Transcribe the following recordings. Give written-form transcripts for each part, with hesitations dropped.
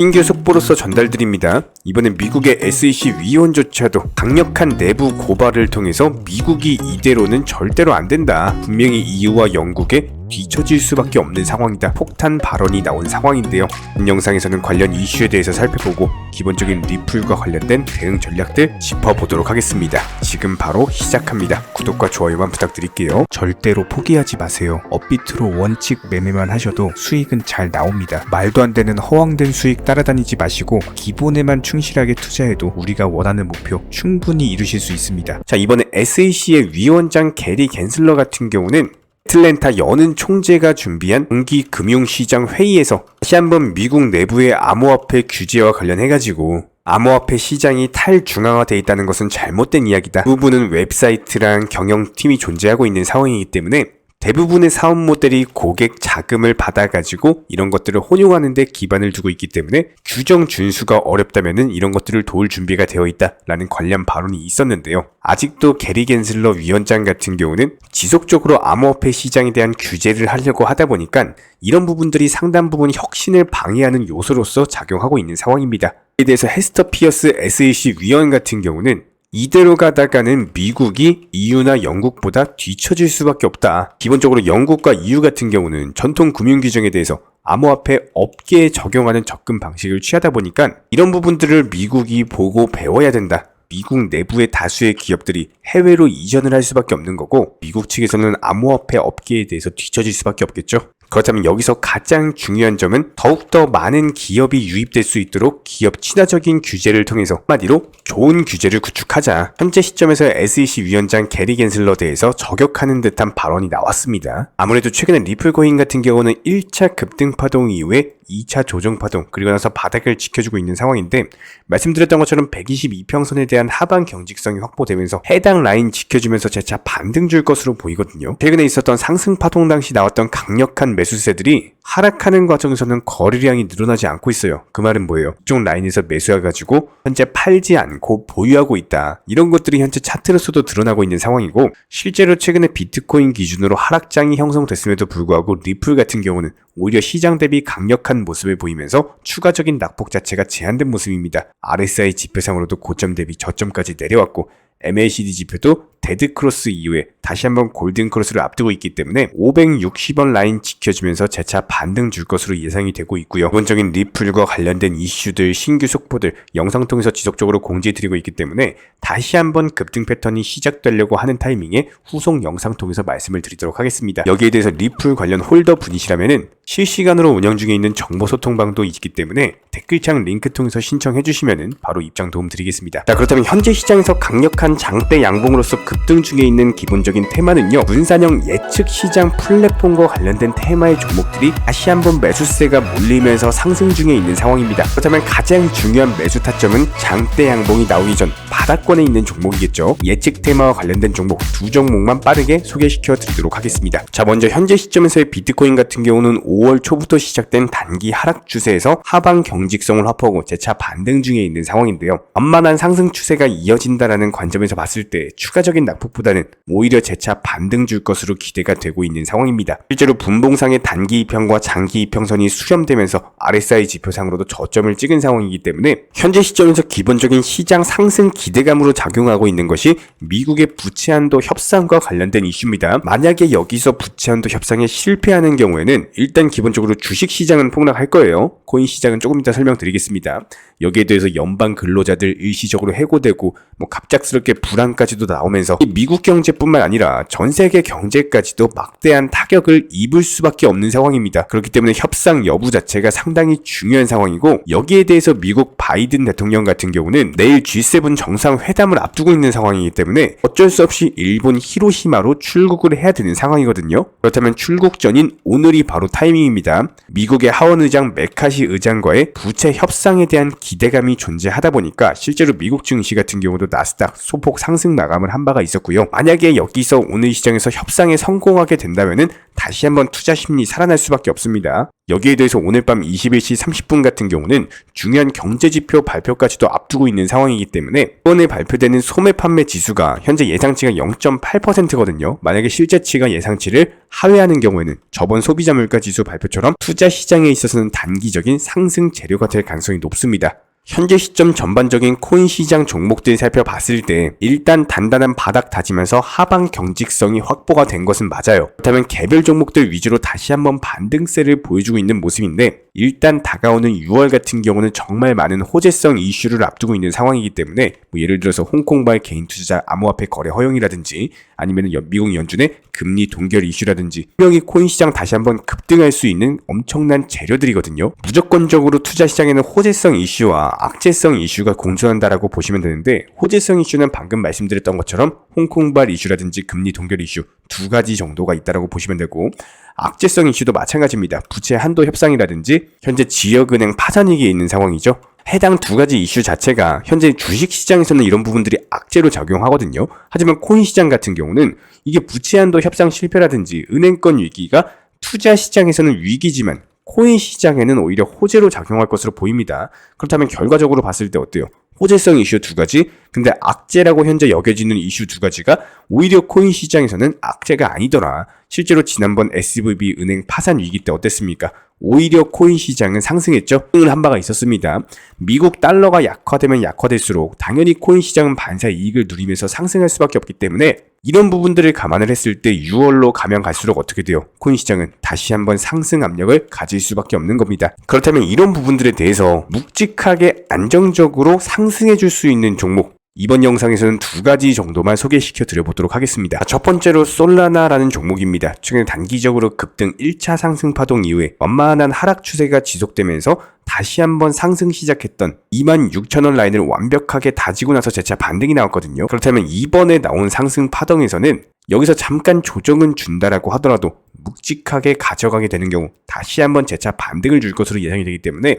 신규 속보로서 전달드립니다. 이번엔 미국의 SEC 위원조차도 강력한 내부 고발을 통해서 미국이 이대로는 절대로 안 된다. 분명히 EU와 영국에 뒤처질 수밖에 없는 상황이다. 폭탄 발언이 나온 상황인데요. 이 영상에서는 관련 이슈에 대해서 살펴보고 기본적인 리플과 관련된 대응 전략들 짚어보도록 하겠습니다. 지금 바로 시작합니다. 구독과 좋아요만 부탁드릴게요. 절대로 포기하지 마세요. 업비트로 원칙 매매만 하셔도 수익은 잘 나옵니다. 말도 안 되는 허황된 수익 따라다니지 마시고 기본에만 충실하게 투자해도 우리가 원하는 목표 충분히 이루실 수 있습니다. 자, 이번에 SEC의 위원장 게리 갠슬러 같은 경우는 애틀랜타 연은 총재가 준비한 분기 금융시장 회의에서 다시 한번 미국 내부의 암호화폐 규제와 관련해가지고 암호화폐 시장이 탈중앙화되어 있다는 것은 잘못된 이야기다. 부분은 웹사이트랑 경영팀이 존재하고 있는 상황이기 때문에 대부분의 사업 모델이 고객 자금을 받아가지고 이런 것들을 혼용하는 데 기반을 두고 있기 때문에 규정 준수가 어렵다면은 이런 것들을 도울 준비가 되어 있다라는 관련 발언이 있었는데요. 아직도 게리 갠슬러 위원장 같은 경우는 지속적으로 암호화폐 시장에 대한 규제를 하려고 하다 보니까 이런 부분들이 상당 부분 혁신을 방해하는 요소로서 작용하고 있는 상황입니다. 이에 대해서 헤스터 피어스 SEC 위원 같은 경우는 이대로 가다가는 미국이 EU나 영국보다 뒤처질 수밖에 없다. 기본적으로 영국과 EU 같은 경우는 전통 금융 규정에 대해서 암호화폐 업계에 적용하는 접근 방식을 취하다 보니까 이런 부분들을 미국이 보고 배워야 된다. 미국 내부의 다수의 기업들이 해외로 이전을 할 수밖에 없는 거고 미국 측에서는 암호화폐 업계에 대해서 뒤처질 수밖에 없겠죠. 그렇다면 여기서 가장 중요한 점은 더욱더 많은 기업이 유입될 수 있도록 기업 친화적인 규제를 통해서 한마디로 좋은 규제를 구축하자. 현재 시점에서 SEC 위원장 게리 갠슬러 대해서 저격하는 듯한 발언이 나왔습니다. 아무래도 최근에 리플코인 같은 경우는 1차 급등 파동 이후에 2차 조정 파동 그리고 나서 바닥을 지켜주고 있는 상황인데 말씀드렸던 것처럼 122평선에 대한 하방 경직성이 확보되면서 해당 라인 지켜주면서 재차 반등 줄 것으로 보이거든요. 최근에 있었던 상승 파동 당시 나왔던 강력한 매수세들이 하락하는 과정에서는 거래량이 늘어나지 않고 있어요. 그 말은 뭐예요? 이쪽 라인에서 매수해가지고 현재 팔지 않고 보유하고 있다. 이런 것들이 현재 차트로서도 드러나고 있는 상황이고 실제로 최근에 비트코인 기준으로 하락장이 형성됐음에도 불구하고 리플 같은 경우는 오히려 시장 대비 강력한 모습을 보이면서 추가적인 낙폭 자체가 제한된 모습입니다. RSI 지표상으로도 고점 대비 저점까지 내려왔고 MACD 지표도 데드크로스 이후에 다시 한번 골든크로스를 앞두고 있기 때문에 560원 라인 지켜주면서 재차 반등 줄 것으로 예상이 되고 있고요. 기본적인 리플과 관련된 이슈들, 신규 속보들 영상 통해서 지속적으로 공지해드리고 있기 때문에 다시 한번 급등 패턴이 시작되려고 하는 타이밍에 후속 영상 통해서 말씀을 드리도록 하겠습니다. 여기에 대해서 리플 관련 홀더 분이시라면은 실시간으로 운영 중에 있는 정보 소통방도 있기 때문에 댓글창 링크 통해서 신청해 주시면은 바로 입장 도움 드리겠습니다. 자, 그렇다면 현재 시장에서 강력한 장대 양봉으로서 급등 중에 있는 기본적인 테마는요, 분산형 예측 시장 플랫폼과 관련된 테마의 종목들이 다시 한번 매수세가 몰리면서 상승 중에 있는 상황입니다. 그렇다면 가장 중요한 매수 타점은 장대 양봉이 나오기 전 바닥권에 있는 종목이겠죠. 예측 테마와 관련된 종목 두 종목만 빠르게 소개시켜 드리도록 하겠습니다. 자, 먼저 현재 시점에서의 비트코인 같은 경우는 5월 초부터 시작된 단기 하락 추세에서 하방 경직성을 확보하고 재차 반등 중에 있는 상황인데요. 완만한 상승 추세가 이어진다라는 관점에서 봤을 때 추가적인 낙폭보다는 오히려 재차 반등 줄 것으로 기대가 되고 있는 상황입니다. 실제로 분봉상의 단기 이평과 장기 이평선이 수렴되면서 RSI 지표상으로도 저점을 찍은 상황이기 때문에 현재 시점에서 기본적인 시장 상승 기대감으로 작용하고 있는 것이 미국의 부채 한도 협상과 관련된 이슈입니다. 만약에 여기서 부채 한도 협상에 실패하는 경우에는 일단 기본적으로 주식 시장은 폭락할 거예요. 코인 시장은 조금 이따 설명드리겠습니다. 여기에 대해서 연방 근로자들 일시적으로 해고되고 갑작스럽게 불안까지도 나오면서 미국 경제뿐만 아니라 전 세계 경제까지도 막대한 타격을 입을 수밖에 없는 상황입니다. 그렇기 때문에 협상 여부 자체가 상당히 중요한 상황이고 여기에 대해서 미국 바이든 대통령 같은 경우는 내일 G7 정상회담을 앞두고 있는 상황이기 때문에 어쩔 수 없이 일본 히로시마로 출국을 해야 되는 상황이거든요. 그렇다면 출국 전인 오늘이 바로 타이밍입니다. 미국의 하원 의장 메카시 의장과의 부채 협상에 대한 기대감이 존재하다 보니까 실제로 미국 증시 같은 경우도 나스닥 소폭 상승 마감을 한 바가 있었고요. 만약에 여기서 오늘 시장에서 협상에 성공하게 된다면은 다시 한번 투자 심리 살아날 수밖에 없습니다. 여기에 대해서 오늘 밤 21시 30분 같은 경우는 중요한 경제지표 발표까지도 앞두고 있는 상황이기 때문에 이번에 발표되는 소매 판매 지수가 현재 예상치가 0.8%거든요. 만약에 실제치가 예상치를 하회하는 경우에는 저번 소비자 물가 지수 발표처럼 투자 시장에 있어서는 단기적인 상승 재료가 될 가능성이 높습니다. 현재 시점 전반적인 코인 시장 종목들 살펴봤을 때 일단 단단한 바닥 다지면서 하방 경직성이 확보가 된 것은 맞아요. 그렇다면 개별 종목들 위주로 다시 한번 반등세를 보여주고 있는 모습인데 일단 다가오는 6월 같은 경우는 정말 많은 호재성 이슈를 앞두고 있는 상황이기 때문에 예를 들어서 홍콩발 개인 투자자 암호화폐 거래 허용이라든지 아니면 미국 연준의 금리 동결 이슈라든지 분명히 코인 시장 다시 한번 급등할 수 있는 엄청난 재료들이거든요. 무조건적으로 투자 시장에는 호재성 이슈와 악재성 이슈가 공존한다라고 보시면 되는데 호재성 이슈는 방금 말씀드렸던 것처럼 홍콩발 이슈라든지 금리 동결 이슈 두 가지 정도가 있다라고 보시면 되고 악재성 이슈도 마찬가지입니다. 부채 한도 협상이라든지 현재 지역은행 파산위기에 있는 상황이죠. 해당 두 가지 이슈 자체가 현재 주식시장에서는 이런 부분들이 악재로 작용하거든요. 하지만 코인 시장 같은 경우는 이게 부채 한도 협상 실패라든지 은행권 위기가 투자 시장에서는 위기지만 코인 시장에는 오히려 호재로 작용할 것으로 보입니다. 그렇다면 결과적으로 봤을 때 어때요? 호재성 이슈 두 가지, 근데 악재라고 현재 여겨지는 이슈 두 가지가 오히려 코인 시장에서는 악재가 아니더라. 실제로 지난번 SVB 은행 파산 위기 때 어땠습니까? 오히려 코인 시장은 상승했죠. 상승을 한 바가 있었습니다. 미국 달러가 약화되면 약화될수록 당연히 코인 시장은 반사 이익을 누리면서 상승할 수밖에 없기 때문에 이런 부분들을 감안을 했을 때 6월로 가면 갈수록 어떻게 돼요? 코인 시장은 다시 한번 상승 압력을 가질 수밖에 없는 겁니다. 그렇다면 이런 부분들에 대해서 묵직하게 안정적으로 상승해 줄 수 있는 종목 이번 영상에서는 두 가지 정도만 소개시켜 드려보도록 하겠습니다. 첫 번째로 솔라나라는 종목입니다. 최근 단기적으로 급등 1차 상승 파동 이후에 완만한 하락 추세가 지속되면서 다시 한번 상승 시작했던 26,000원 라인을 완벽하게 다지고 나서 재차 반등이 나왔거든요. 그렇다면 이번에 나온 상승 파동에서는 여기서 잠깐 조정은 준다라고 하더라도 묵직하게 가져가게 되는 경우 다시 한번 재차 반등을 줄 것으로 예상이 되기 때문에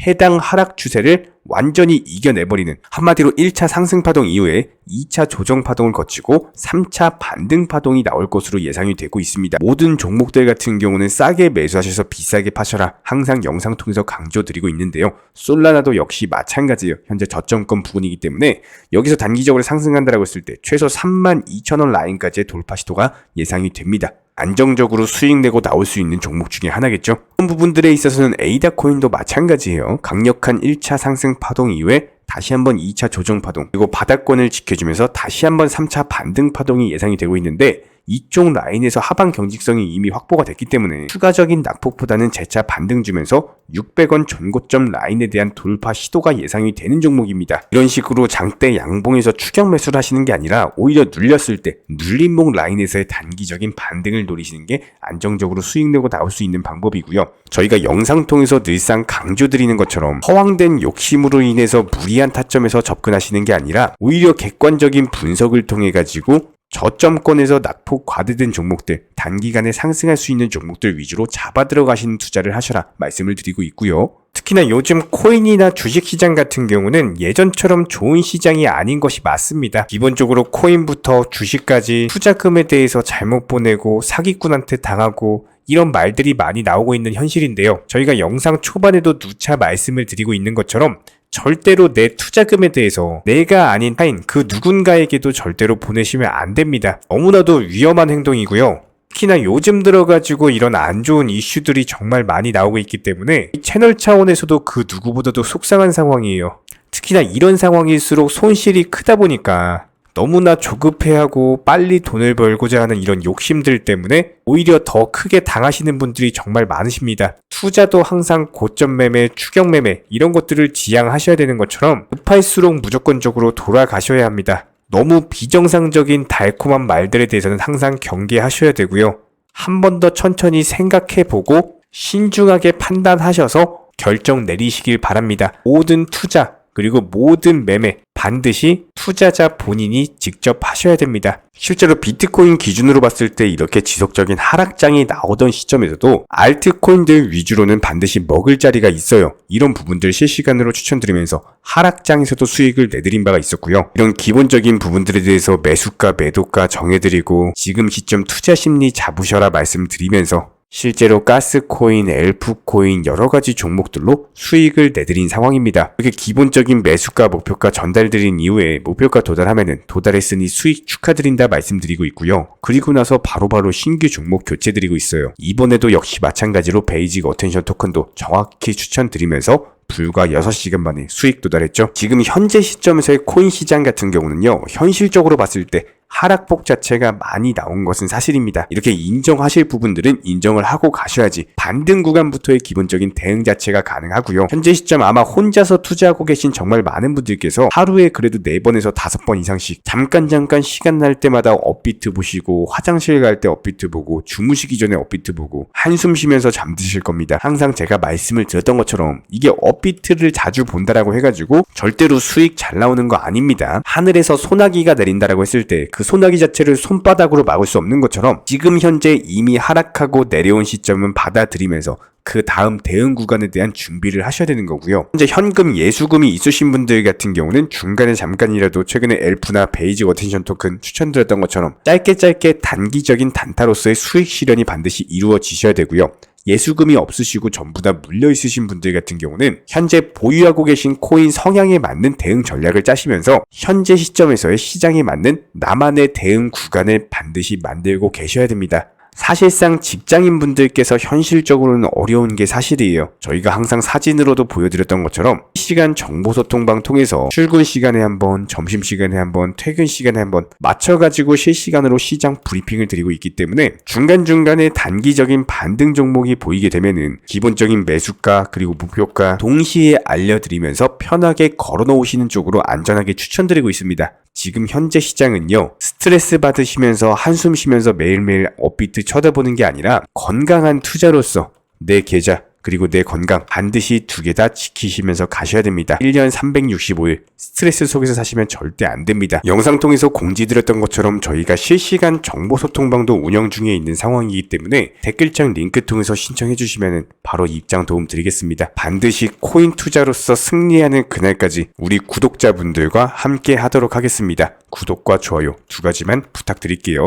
해당 하락 추세를 완전히 이겨내버리는 한마디로 1차 상승 파동 이후에 2차 조정 파동을 거치고 3차 반등 파동이 나올 것으로 예상이 되고 있습니다. 모든 종목들 같은 경우는 싸게 매수하셔서 비싸게 파셔라 항상 영상 통해서 강조드리고 있는데요. 솔라나도 역시 마찬가지예요. 현재 저점권 부분이기 때문에 여기서 단기적으로 상승한다라고 했을 때 최소 32,000원 라인까지의 돌파 시도가 예상이 됩니다. 안정적으로 수익 내고 나올 수 있는 종목 중에 하나겠죠. 이런 부분들에 있어서는 에이다 코인도 마찬가지예요. 강력한 1차 상승 파동 이후에 다시 한번 2차 조정 파동 그리고 바닥권을 지켜주면서 다시 한번 3차 반등 파동이 예상이 되고 있는데 이쪽 라인에서 하방 경직성이 이미 확보가 됐기 때문에 추가적인 낙폭보다는 재차 반등 주면서 600원 전고점 라인에 대한 돌파 시도가 예상이 되는 종목입니다. 이런 식으로 장대 양봉에서 추격 매수를 하시는 게 아니라 오히려 눌렸을 때 눌림목 라인에서의 단기적인 반등을 노리시는 게 안정적으로 수익 내고 나올 수 있는 방법이고요. 저희가 영상 통해서 늘상 강조드리는 것처럼 허황된 욕심으로 인해서 무리한 타점에서 접근하시는 게 아니라 오히려 객관적인 분석을 통해 가지고 저점권에서 낙폭 과대된 종목들, 단기간에 상승할 수 있는 종목들 위주로 잡아 들어가시는 투자를 하셔라 말씀을 드리고 있고요. 특히나 요즘 코인이나 주식시장 같은 경우는 예전처럼 좋은 시장이 아닌 것이 맞습니다. 기본적으로 코인부터 주식까지 투자금에 대해서 잘못 보내고 사기꾼한테 당하고 이런 말들이 많이 나오고 있는 현실인데요. 저희가 영상 초반에도 누차 말씀을 드리고 있는 것처럼 절대로 내 투자금에 대해서 내가 아닌 타인 그 누군가에게도 절대로 보내시면 안 됩니다. 너무나도 위험한 행동이고요. 특히나 요즘 들어가지고 이런 안 좋은 이슈들이 정말 많이 나오고 있기 때문에 채널 차원에서도 그 누구보다도 속상한 상황이에요. 특히나 이런 상황일수록 손실이 크다 보니까 너무나 조급해하고 빨리 돈을 벌고자 하는 이런 욕심들 때문에 오히려 더 크게 당하시는 분들이 정말 많으십니다. 투자도 항상 고점 매매, 추격 매매 이런 것들을 지양하셔야 되는 것처럼 급할수록 무조건적으로 돌아가셔야 합니다. 너무 비정상적인 달콤한 말들에 대해서는 항상 경계하셔야 되고요. 한 번 더 천천히 생각해보고 신중하게 판단하셔서 결정 내리시길 바랍니다. 모든 투자 그리고 모든 매매 반드시 투자자 본인이 직접 하셔야 됩니다. 실제로 비트코인 기준으로 봤을 때 이렇게 지속적인 하락장이 나오던 시점에서도 알트코인들 위주로는 반드시 먹을 자리가 있어요. 이런 부분들 실시간으로 추천드리면서 하락장에서도 수익을 내드린 바가 있었고요. 이런 기본적인 부분들에 대해서 매수가, 매도가 정해드리고 지금 시점 투자 심리 잡으셔라 말씀드리면서 실제로 가스코인, 엘프코인 여러가지 종목들로 수익을 내드린 상황입니다. 이렇게 기본적인 매수가, 목표가 전달드린 이후에 목표가 도달하면은 도달했으니 수익 축하드린다 말씀드리고 있고요. 그리고 나서 바로바로 신규 종목 교체드리고 있어요. 이번에도 역시 마찬가지로 베이직 어텐션 토큰도 정확히 추천드리면서 불과 6시간 만에 수익 도달했죠. 지금 현재 시점에서의 코인 시장 같은 경우는요, 현실적으로 봤을 때 하락폭 자체가 많이 나온 것은 사실입니다. 이렇게 인정하실 부분들은 인정을 하고 가셔야지 반등 구간부터의 기본적인 대응 자체가 가능하고요. 현재 시점 아마 혼자서 투자하고 계신 정말 많은 분들께서 하루에 그래도 4번에서 5번 이상씩 잠깐 시간 날 때마다 업비트 보시고 화장실 갈 때 업비트 보고 주무시기 전에 업비트 보고 한숨 쉬면서 잠드실 겁니다. 항상 제가 말씀을 드렸던 것처럼 이게 업비트를 자주 본다라고 해가지고 절대로 수익 잘 나오는 거 아닙니다. 하늘에서 소나기가 내린다라고 했을 때 그 소나기 자체를 손바닥으로 막을 수 없는 것처럼 지금 현재 이미 하락하고 내려온 시점은 받아들이면서 그 다음 대응 구간에 대한 준비를 하셔야 되는 거고요. 현재 현금 예수금이 있으신 분들 같은 경우는 중간에 잠깐이라도 최근에 엘프나 베이직 어텐션 토큰 추천드렸던 것처럼 짧게 단기적인 단타로서의 수익 실현이 반드시 이루어지셔야 되고요. 예수금이 없으시고 전부 다 물려 있으신 분들 같은 경우는 현재 보유하고 계신 코인 성향에 맞는 대응 전략을 짜시면서 현재 시점에서의 시장에 맞는 나만의 대응 구간을 반드시 만들고 계셔야 됩니다. 사실상 직장인분들께서 현실적으로는 어려운 게 사실이에요. 저희가 항상 사진으로도 보여드렸던 것처럼 실시간 정보소통방 통해서 출근 시간에 한번, 점심시간에 한번, 퇴근 시간에 한번 맞춰가지고 실시간으로 시장 브리핑을 드리고 있기 때문에 중간중간에 단기적인 반등 종목이 보이게 되면은 기본적인 매수가 그리고 목표가 동시에 알려드리면서 편하게 걸어놓으시는 쪽으로 안전하게 추천드리고 있습니다. 지금 현재 시장은요, 스트레스 받으시면서 한숨 쉬면서 매일매일 업비트 쳐다보는 게 아니라 건강한 투자로서 내 계좌 그리고 내 건강 반드시 2개 다 지키시면서 가셔야 됩니다. 1년 365일 스트레스 속에서 사시면 절대 안 됩니다. 영상 통해서 공지드렸던 것처럼 저희가 실시간 정보소통방도 운영 중에 있는 상황이기 때문에 댓글창 링크 통해서 신청해 주시면 바로 입장 도움 드리겠습니다. 반드시 코인 투자로서 승리하는 그날까지 우리 구독자분들과 함께 하도록 하겠습니다. 구독과 좋아요 2가지만 부탁드릴게요.